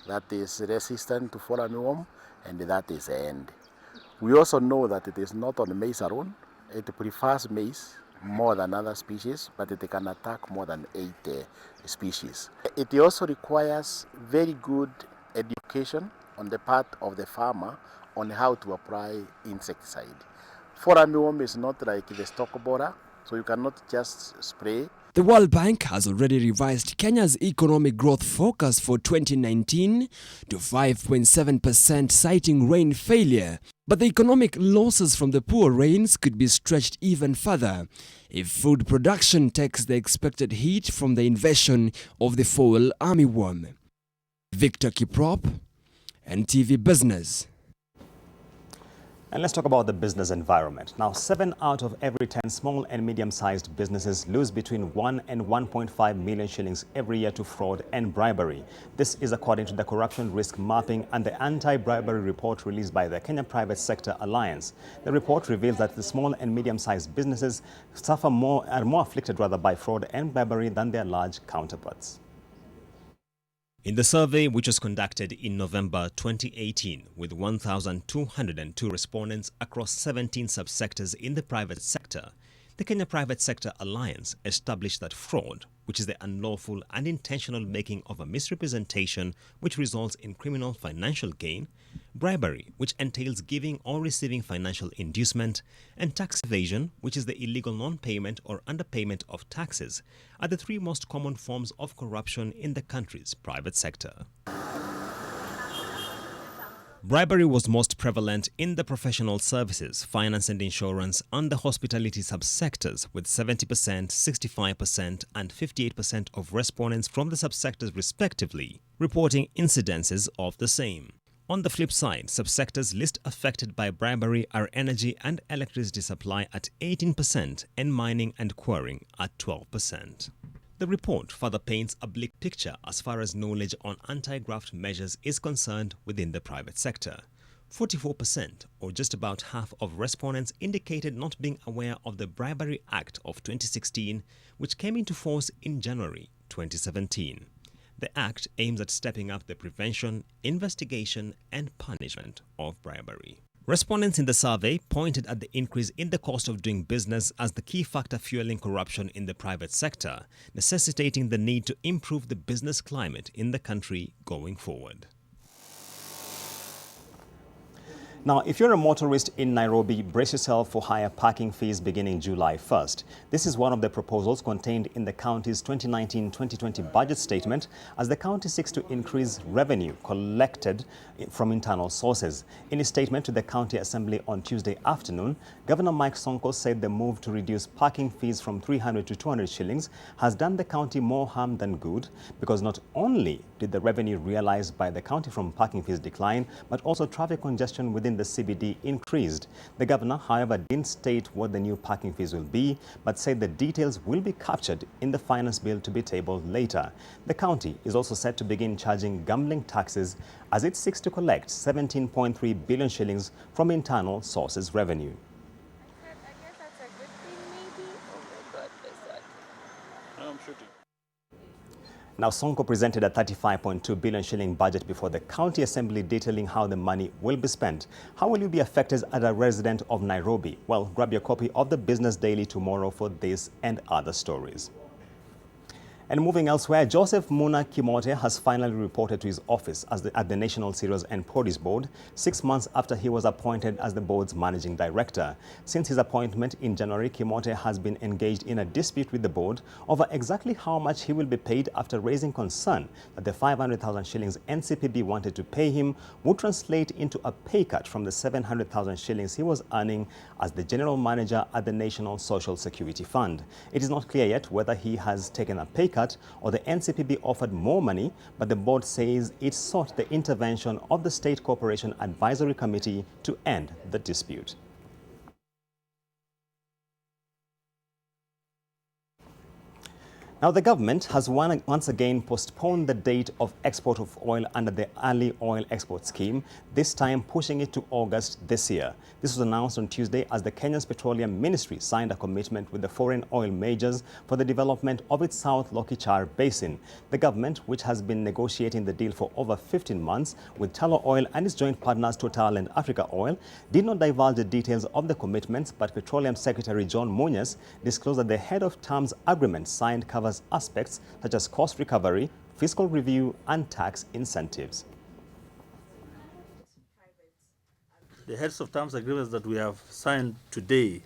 Speaker 18: that is resistant to fall armyworm, and that is the end. We also know that it is not on maize alone. It prefers maize more than other species, but it can attack more than 8 species. It also requires very good education on the part of the farmer on how to apply insecticide. Fall armyworm is not like the stalk borer, so you cannot just spray.
Speaker 16: The World Bank has already revised Kenya's economic growth forecast for 2019 to 5.7%, citing rain failure. But the economic losses from the poor rains could be stretched even further if food production takes the expected heat from the invasion of the fall armyworm. Victor Kiprop, NTV Business.
Speaker 15: And let's talk about the business environment. Now, 7 out of every 10 small and medium-sized businesses lose between 1 and 1.5 million shillings every year to fraud and bribery. This is according to the Corruption Risk Mapping and the Anti-Bribery Report released by the Kenya Private Sector Alliance. The report reveals that the small and medium-sized businesses are more afflicted by fraud and bribery than their large counterparts.
Speaker 19: In the survey, which was conducted in November 2018 with 1,202 respondents across 17 subsectors in the private sector, the Kenya Private Sector Alliance established that fraud, which is the unlawful and intentional making of a misrepresentation which results in criminal financial gain, bribery, which entails giving or receiving financial inducement, and tax evasion, which is the illegal non-payment or underpayment of taxes, are the 3 most common forms of corruption in the country's private sector. Bribery was most prevalent in the professional services, finance and insurance, and the hospitality subsectors, with 70%, 65% and 58% of respondents from the subsectors respectively reporting incidences of the same. On the flip side, subsectors least affected by bribery are energy and electricity supply at 18% and mining and quarrying at 12%. The report further paints a bleak picture as far as knowledge on anti-graft measures is concerned within the private sector. 44%, or just about half of respondents, indicated not being aware of the Bribery Act of 2016, which came into force in January 2017. The Act aims at stepping up the prevention, investigation, and punishment of bribery. Respondents in the survey pointed at the increase in the cost of doing business as the key factor fueling corruption in the private sector, necessitating the need to improve the business climate in the country going forward.
Speaker 15: Now, if you're a motorist in Nairobi, brace yourself for higher parking fees beginning July 1st. This is one of the proposals contained in the county's 2019-2020 budget statement as the county seeks to increase revenue collected from internal sources. In his statement to the County Assembly on Tuesday afternoon, Governor Mike Sonko said the move to reduce parking fees from 300 to 200 shillings has done the county more harm than good, because not only did the revenue realized by the county from parking fees decline, but also traffic congestion within within the CBD increased. The governor, however, didn't state what the new parking fees will be, but said the details will be captured in the finance bill to be tabled later. The county is also set to begin charging gambling taxes as it seeks to collect 17.3 billion shillings from internal sources revenue. Now, Sonko presented a 35.2 billion shilling budget before the county assembly detailing how the money will be spent. How will you be affected as a resident of Nairobi? Well, grab your copy of the Business Daily tomorrow for this and other stories. And moving elsewhere, Joseph Muna Kimote has finally reported to his office at the National Cereals and Produce Board 6 months after he was appointed as the board's managing director. Since his appointment in January, Kimote has been engaged in a dispute with the board over exactly how much he will be paid after raising concern that the 500,000 shillings NCPB wanted to pay him would translate into a pay cut from the 700,000 shillings he was earning as the general manager at the National Social Security Fund. It is not clear yet whether he has taken a pay cut or the NCPB offered more money, but the board says it sought the intervention of the State Corporation Advisory Committee to end the dispute. Now, the government has once again postponed the date of export of oil under the Early Oil Export Scheme, this time pushing it to August this year. This was announced on Tuesday as the Kenya's Petroleum Ministry signed a commitment with the foreign oil majors for the development of its South Lokichar Basin. The government, which has been negotiating the deal for over 15 months with Tullow Oil and its joint partners Total and Africa Oil, did not divulge the details of the commitments, but Petroleum Secretary John Munyes disclosed that the head of terms agreement signed covers aspects such as cost recovery, fiscal review, and tax incentives.
Speaker 2: The heads of terms agreements that we have signed today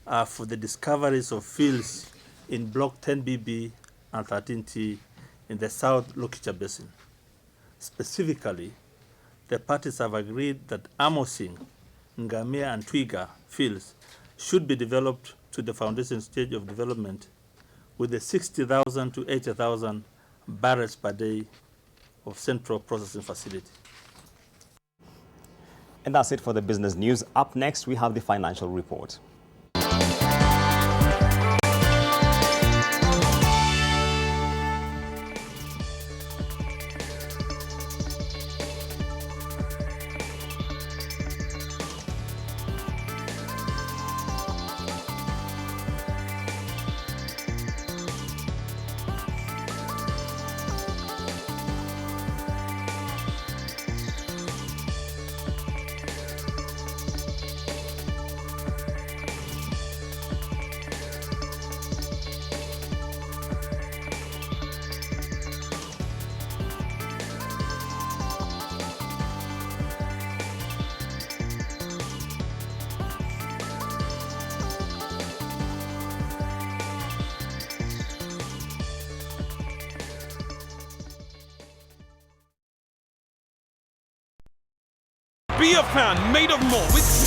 Speaker 2: are for the discoveries of fields in Block 10BB and 13T in the South Lokichar Basin. Specifically, the parties have agreed that Amosing, Ngamia, and Twiga fields should be developed to the foundation stage of development with a 60,000 to 80,000 barrels per day of central processing facility.
Speaker 15: And that's it for the business news. Up next, we have the financial report.
Speaker 20: Be a fan made of more with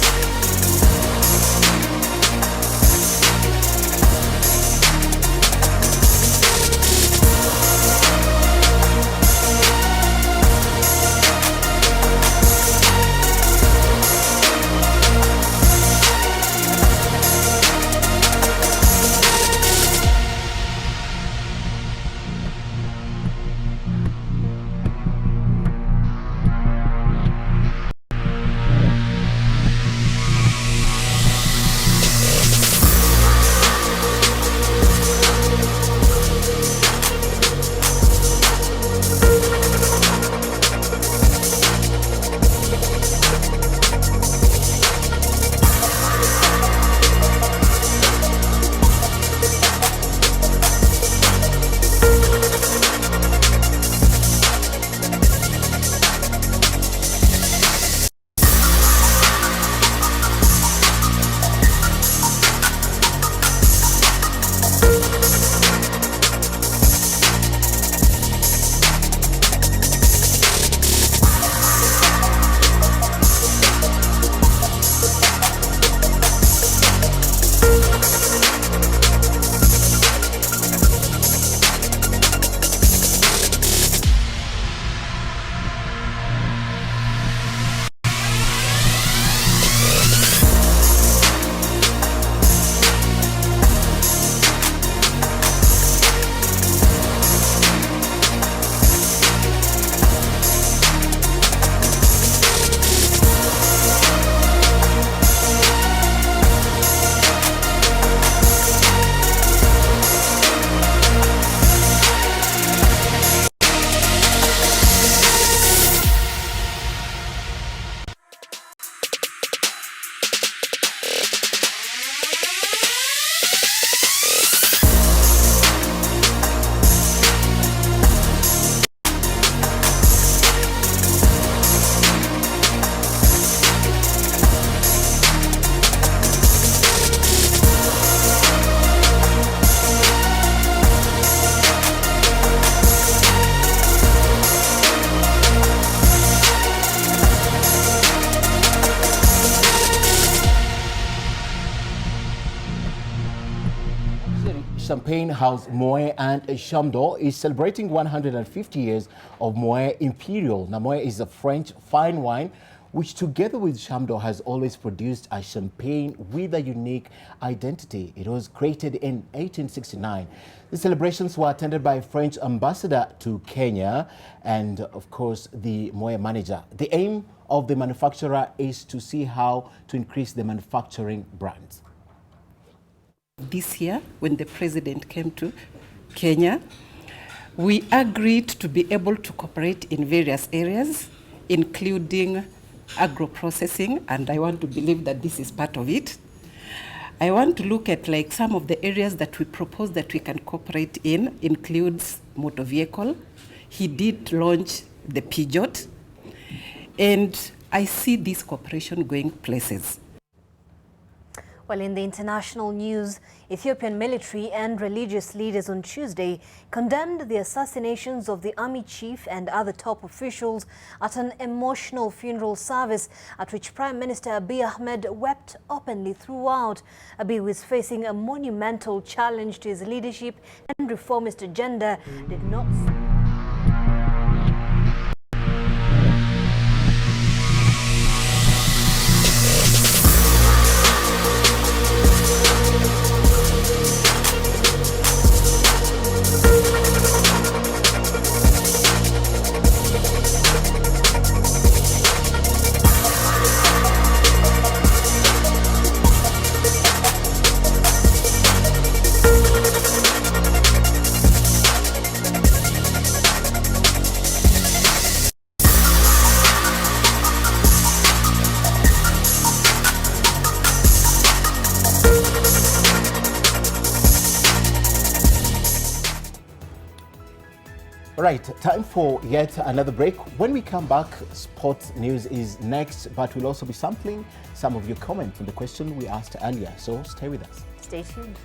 Speaker 1: champagne house Moët and Chamdor is celebrating 150 years of Moët Imperial. Now, Moët is a French fine wine which together with Chamdor has always produced a champagne with a unique identity. It was created in 1869. The celebrations were attended by French ambassador to Kenya and, of course, the Moët manager. The aim of the manufacturer is to see how to increase the manufacturing brands.
Speaker 3: This year, when the president came to Kenya, we agreed to be able to cooperate in various areas, including agro-processing, and I want to believe that this is part of it. I want to look at like some of the areas that we propose that we can cooperate in, includes motor vehicle. He did launch the Peugeot, and I see this cooperation going places.
Speaker 10: Well, in the international news, Ethiopian military and religious leaders on Tuesday condemned the assassinations of the army chief and other top officials at an emotional funeral service at which Prime Minister Abiy Ahmed wept openly throughout. Abiy, who is facing a monumental challenge to his leadership and reformist agenda, did not...
Speaker 1: Right, time for yet another break. When we come back, sports news is next, but we'll also be sampling some of your comments on the question we asked earlier. So stay with us.
Speaker 10: Stay tuned.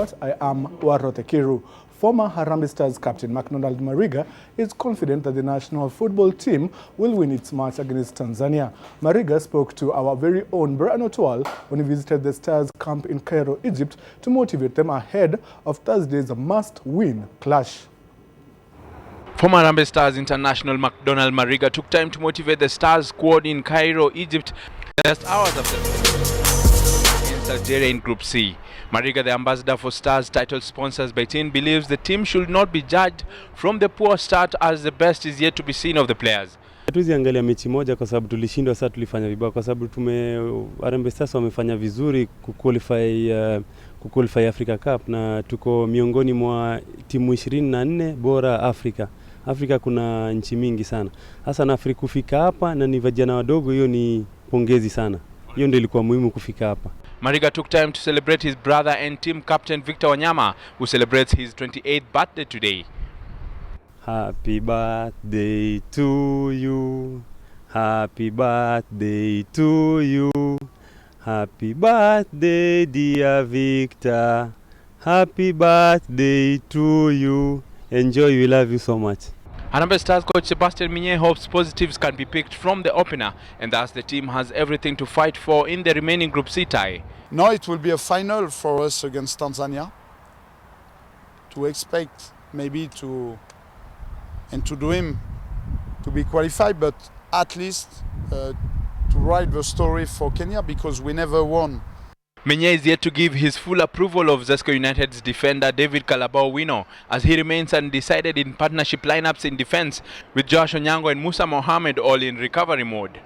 Speaker 5: Sport, I am Warothe Kiru. Former Harambee Stars captain McDonald Mariga is confident that the national football team will win its match against Tanzania. Mariga spoke to our very own Brian Otwal when he visited the Stars camp in Cairo, Egypt, to motivate them ahead of Thursday's must-win clash.
Speaker 6: Former Harambee Stars international McDonald Mariga took time to motivate the Stars squad in Cairo, Egypt, just hours after against Algeria in Group C. Mariga, the ambassador for Stars title sponsors by team, believes the team should not be judged from the poor start as the best is yet to be seen of the players.
Speaker 21: Tuziangalia mechi moja kwa sababu tulishindwa, sasa tulifanya vibaya kwa sababu Harambee Stars wamefanya vizuri kuqualify Africa Cup na tuko miongoni mwa timu 24 bora Afrika. Afrika kuna nchi mingi sana. Hasa na Afrika kufika hapa na ni vijana wadogo, hiyo ni pongezi sana. Hiyo ndio ilikuwa muhimu kufika hapa.
Speaker 6: Mariga took time to celebrate his brother and team captain Victor Wanyama, who celebrates his 28th birthday today.
Speaker 21: Happy birthday to you. Happy birthday to you. Happy birthday, dear Victor. Happy birthday to you. Enjoy, we love you so much.
Speaker 6: Harambee Stars coach Sebastian Minye hopes positives can be picked from the opener, and thus the team has everything to fight for in the remaining Group C tie.
Speaker 22: Now it will be a final for us against Tanzania. To expect maybe to dream to be qualified, but at least to write the story for Kenya, because we never won.
Speaker 6: Minye is yet to give his full approval of Zesco United's defender David Calabao Wino, as he remains undecided in partnership lineups in defense, with Josh Onyango and Musa Mohamed all in recovery mode.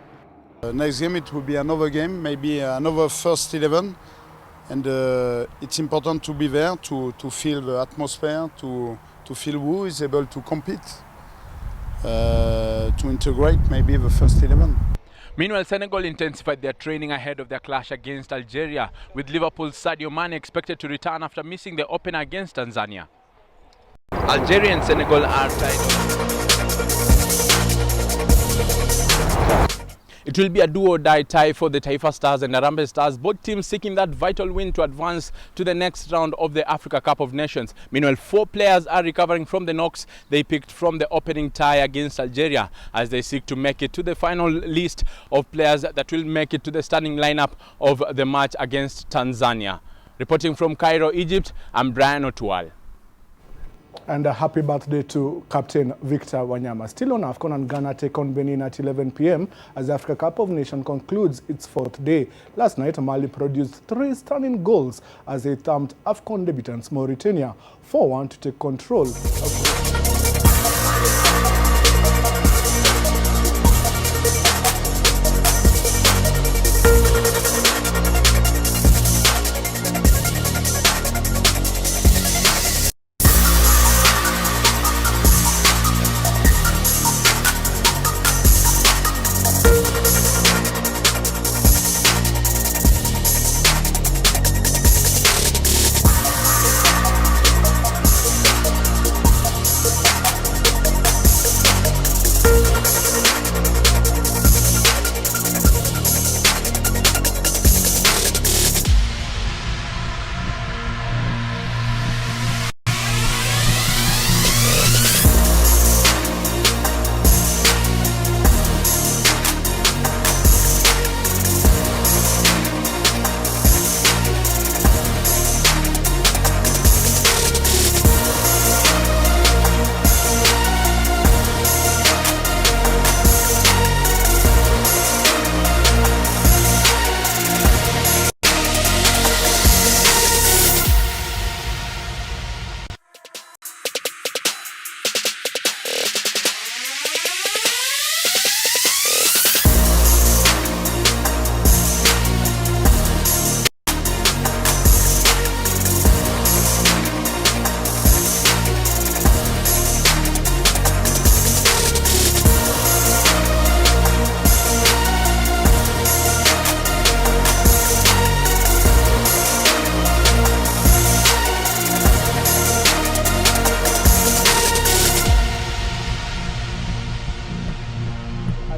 Speaker 22: Next game it will be another game, maybe another first 11, and it's important to be there to feel the atmosphere, to feel who is able to compete, to integrate maybe the first 11.
Speaker 6: Meanwhile, Senegal intensified their training ahead of their clash against Algeria, with Liverpool's Sadio Mane expected to return after missing the opener against Tanzania. Algeria and Senegal are tied. It will be a do-or-die tie for the Taifa Stars and Harambee Stars, both teams seeking that vital win to advance to the next round of the Africa Cup of Nations. Meanwhile, 4 players are recovering from the knocks they picked from the opening tie against Algeria, as they seek to make it to the final list of players that will make it to the starting lineup of the match against Tanzania. Reporting from Cairo, Egypt, I'm Brian Otwal.
Speaker 5: And a happy birthday to Captain Victor Wanyama. Still on AFCON, and Ghana take on Benin at 11 p.m. as the Africa Cup of Nations concludes its 4th day. Last night, Mali produced 3 stunning goals as they thumped AFCON debutants Mauritania 4-1 to take control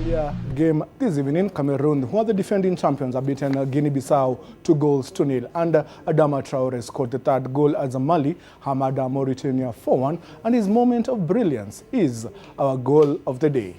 Speaker 5: Earlier game this evening, Cameroon, who are the defending champions, have beaten Guinea-Bissau 2-0 and Adama Traore scored the third goal as Mali hammered Mauritania 4-1, and his moment of brilliance is our goal of the day.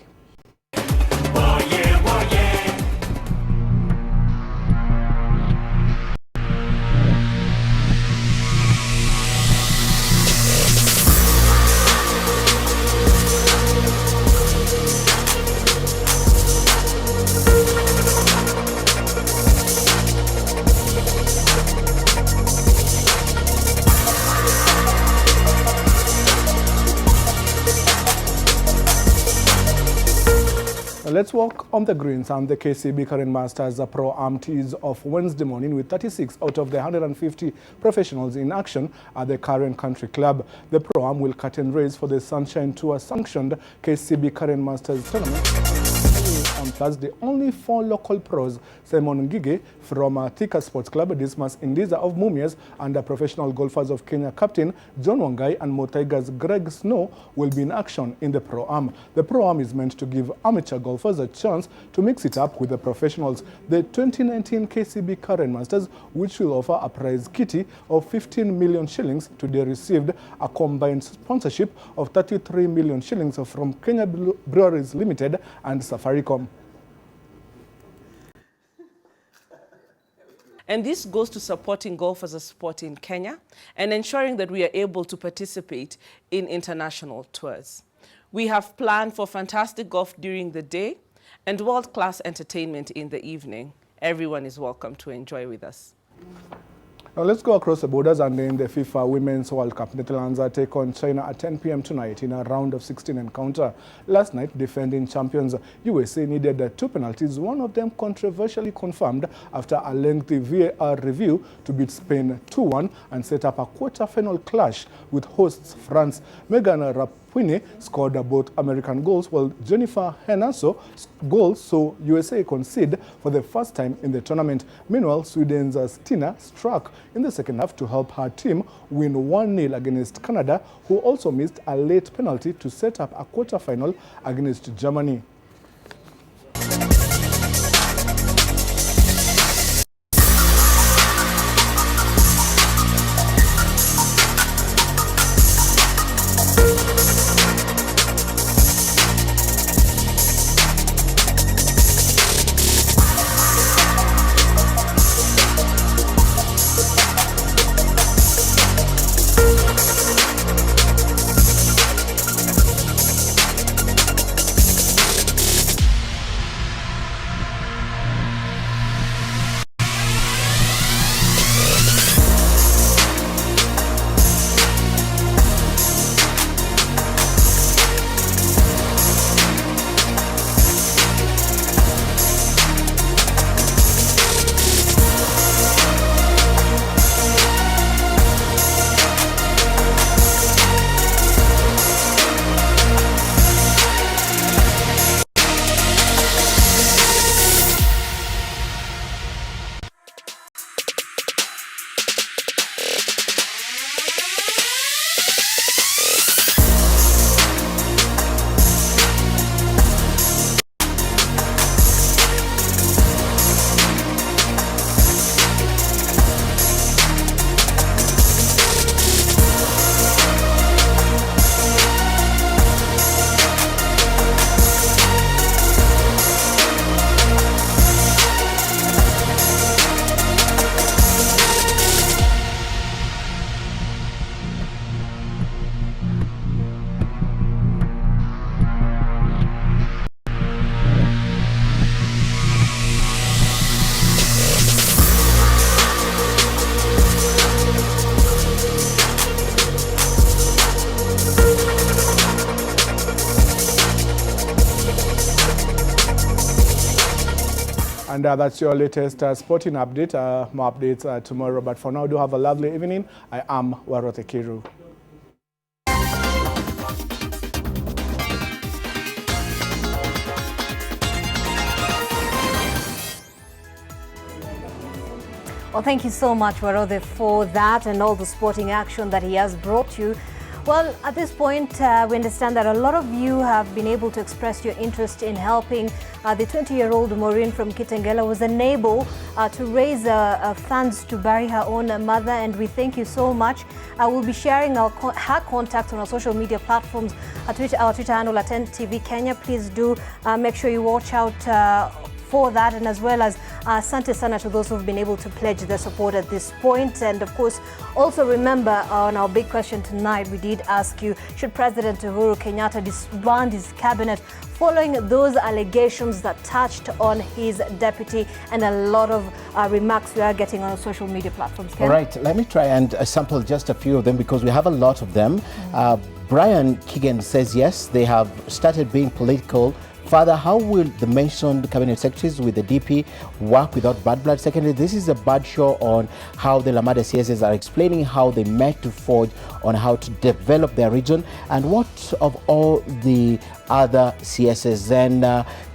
Speaker 5: Let's walk on the greens and the KCB Current Masters Pro-Am tees of Wednesday morning with 36 out of the 150 professionals in action at the current country club. The Pro-Am will curtain race for the Sunshine Tour sanctioned KCB Current Masters tournament. On Thursday, only 4 local pros, Simon Ngige from Thika Sports Club, Dismas Indiza of Mumias, and the professional golfers of Kenya captain John Wangai and Motiger's Greg Snow will be in action in the Pro-Am. The Pro-Am is meant to give amateur golfers a chance to mix it up with the professionals. The 2019 KCB Current Masters, which will offer a prize kitty of 15 million shillings, today received a combined sponsorship of 33 million shillings from Kenya Breweries Limited and Safaricom.
Speaker 7: And this goes to supporting golf as a sport in Kenya and ensuring that we are able to participate in international tours. We have planned for fantastic golf during the day and world-class entertainment in the evening. Everyone is welcome to enjoy with us.
Speaker 5: Now let's go across the borders and in the FIFA Women's World Cup. Netherlands take on China at 10 p.m. tonight in a round of 16 encounter. Last night, defending champions USA needed 2 penalties, one of them controversially confirmed after a lengthy VAR review to beat Spain 2-1 and set up a quarter-final clash with hosts France. Megan Rapinoe scored both American goals, while Jennifer Hermoso goals saw USA concede for the first time in the tournament. Meanwhile, Sweden's Stina struck in the second half to help her team win 1-0 against Canada, who also missed a late penalty to set up a quarter-final against Germany. And that's your latest sporting update. More updates tomorrow. But for now, do have a lovely evening. I am Warote Kiru.
Speaker 10: Well, thank you so much, Warode, for that and all the sporting action that he has brought you. Well, at this point, we understand that a lot of you have been able to express your interest in helping the 20-year-old Maureen from Kitengela was unable to raise funds to bury her own mother, and we thank you so much. We'll be sharing her contact on our social media platforms, our Twitter handle at NTV Kenya. Please do make sure you watch out for that, and as well as asante sana to those who've been able to pledge their support at this point. And of course, also remember on our big question tonight, we did ask you, should President Uhuru Kenyatta disband his cabinet following those allegations that touched on his deputy, and a lot of remarks we are getting on our social media platforms. Ken?
Speaker 1: All right, let me try and sample just a few of them because we have a lot of them. Brian Keegan says yes, they have started being political. Father, how will the mentioned cabinet secretaries with the DP work without bad blood? Secondly, this is a bad show on how the Lamada CSs are explaining how they met to forge on how to develop their region, and what of all the other CSs. And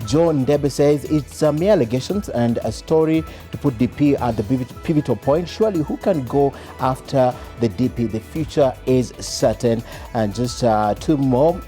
Speaker 1: John Debe says it's mere allegations and a story to put DP at the pivotal point. Surely who can go after the DP? The future is certain. And just two more.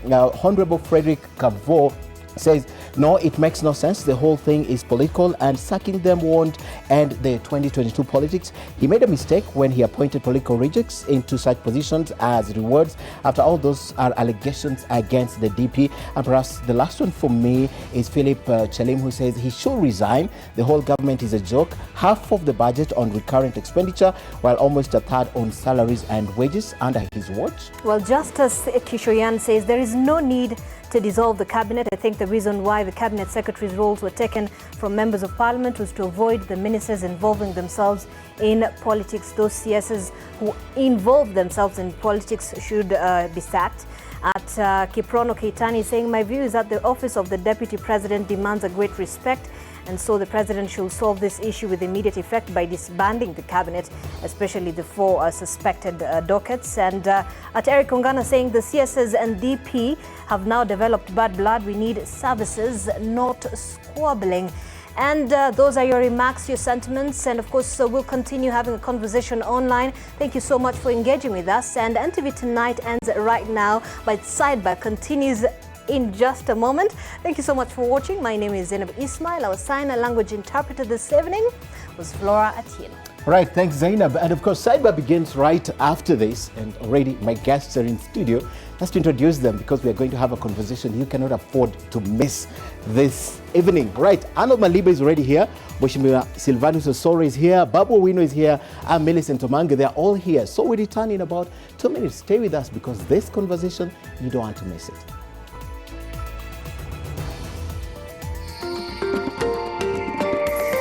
Speaker 1: Honorable Frederick Cavo says, no, it makes no sense. The whole thing is political, and sacking them won't end the 2022 politics. He made a mistake when he appointed political rejects into such positions as rewards. After all, those are allegations against the DP. And perhaps the last one for me is Philip Chalim, who says he should resign. The whole government is a joke. Half of the budget on recurrent expenditure, while almost a third on salaries and wages under his watch.
Speaker 10: Well, Justice Kishoyan says there is no need to dissolve the cabinet. I think the reason why the cabinet secretaries' roles were taken from members of parliament was to avoid the ministers involving themselves in politics. Those CSs who involve themselves in politics should be sacked. At Kiprono Keitani saying, my view is that the office of the deputy president demands a great respect, and so the president should solve this issue with immediate effect by disbanding the cabinet, especially the four suspected dockets. And at Eric Ongana saying, the CSs and DP have now developed bad blood. We need services, not squabbling. And those are your remarks, your sentiments, and of course we'll continue having a conversation online. Thank you so much for engaging with us. And NTV Tonight ends right now, but Sidebar continues in just a moment. Thank you so much for watching. My name is Zeynab Ismail. Our sign language interpreter this evening was Flora Atieno.
Speaker 1: Right, thanks Zeynab. And of course, Sidebar begins right after this, and already my guests are in studio. Let's introduce them because we are going to have a conversation you cannot afford to miss this evening. Right, Arnold Maliba is already here. Boshimira Silvanus Osoro is here. Babu Wino is here. And Millicent Omange, they're all here. So we return in about 2 minutes. Stay with us because this conversation, you don't want to miss it.